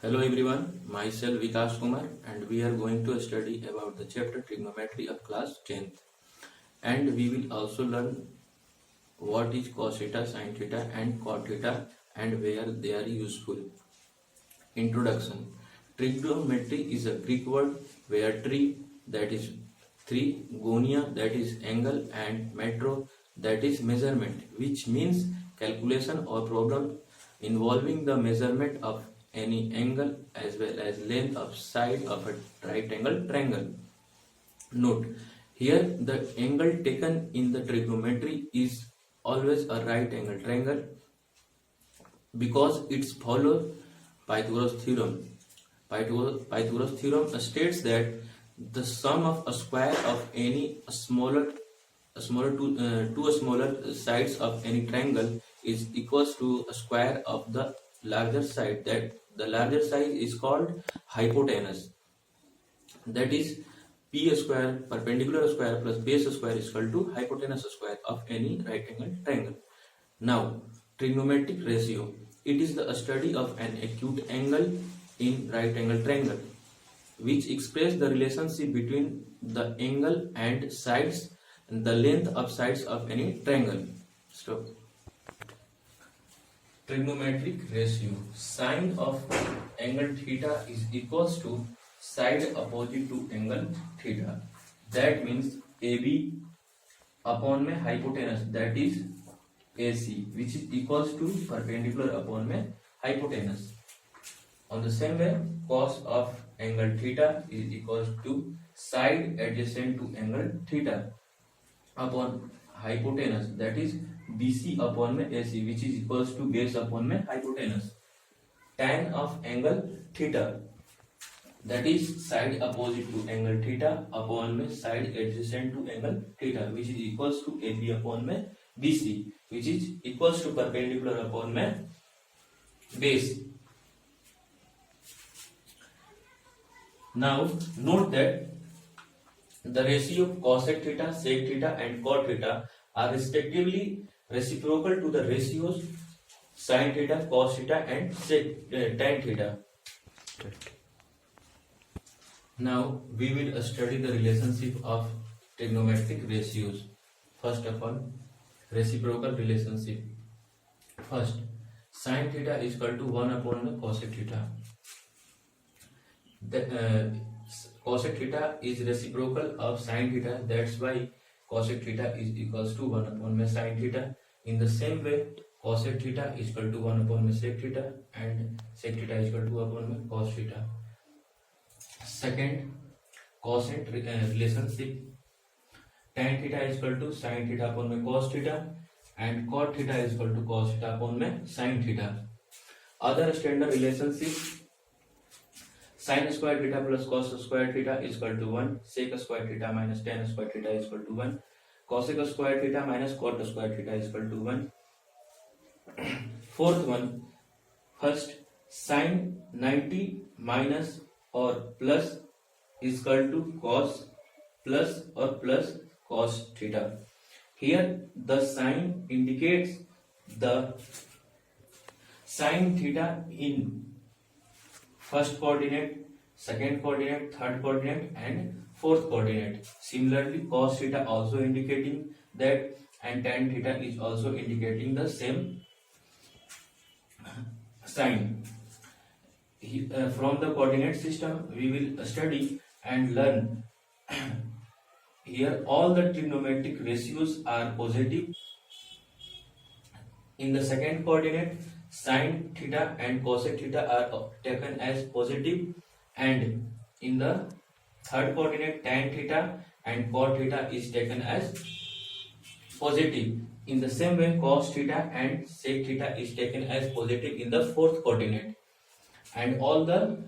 Hello everyone, myself Vikas Kumar and we are going to study about the chapter trigonometry of class 10th, and we will also learn what is cos theta, sin theta and cot theta and where they are useful. Introduction. Trigonometry is a Greek word where tri, that is 3, gonia, that is angle, and metro, that is measurement, which means calculation or problem involving the measurement of any angle as well as length of side of a right angle triangle. Note, here the angle taken in the trigonometry is always a right angle triangle because it follows Pythagoras theorem. Pythagoras theorem states that the sum of a square of any two smaller sides of any triangle is equals to a square of the larger side. That the larger side is called hypotenuse. That is p square perpendicular square plus base square is equal to hypotenuse square of any right angle triangle. Now, trigonometric ratio. It is the study of an acute angle in right angle triangle, which express the relationship between the angle and sides and the length of sides of any triangle. So, trigonometric ratio. Sine of angle theta is equals to side opposite to angle theta. That means AB upon में hypotenuse, that is AC, which is equals to perpendicular upon में hypotenuse. On the same way, cos of angle theta is equals to side adjacent to angle theta upon hypotenuse, that is BC upon में AC, which is equals to base upon में hypotenuse. Tan of angle theta, that is side opposite to angle theta upon में side adjacent to angle theta, which is equals to AB upon में BC, which is equals to perpendicular upon में base. Now note that the ratio of cosec theta, sec theta and cot theta are respectively reciprocal to the ratios sin theta, cos theta and tan theta. Now we will study the relationship of trigonometric ratios. First of all, reciprocal relationship. First, sin theta is equal to 1 upon the cosec theta. Cosec theta is reciprocal of sin theta, that's why cosec theta is equals to 1 upon my sin theta. In the same way, cosec theta is equal to 1 upon my sec theta and sec theta is equal to 1 upon my cos theta. Second, cosine relationship. Tan theta is equal to sin theta upon my cos theta and cot theta is equal to cos theta upon my sin theta. Other standard relationship, sin square theta plus cos square theta is equal to 1, sec square theta minus tan square theta is equal to 1, cosec square theta minus cot square theta is equal to 1. Fourth one, first sin 90 minus or plus is equal to cos plus or plus cos theta. Here the sign indicates the sin theta in first coordinate, second coordinate, third coordinate and fourth coordinate. Similarly, cos theta also indicating that, and tan theta is also indicating the same sign. From the coordinate system we will study and learn. Here all the trigonometric ratios are positive. In the second coordinate, sin theta and cosec theta are taken as positive, and in the third coordinate, tan theta and cot theta is taken as positive. In the same way, cos theta and sec theta is taken as positive in the fourth coordinate. And all the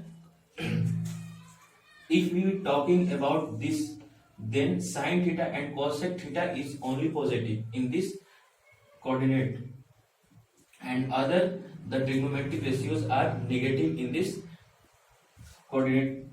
if we are talking about this, then sin theta and cosec theta is only positive in this coordinate, and other the trigonometric ratios are negative in this coordinate.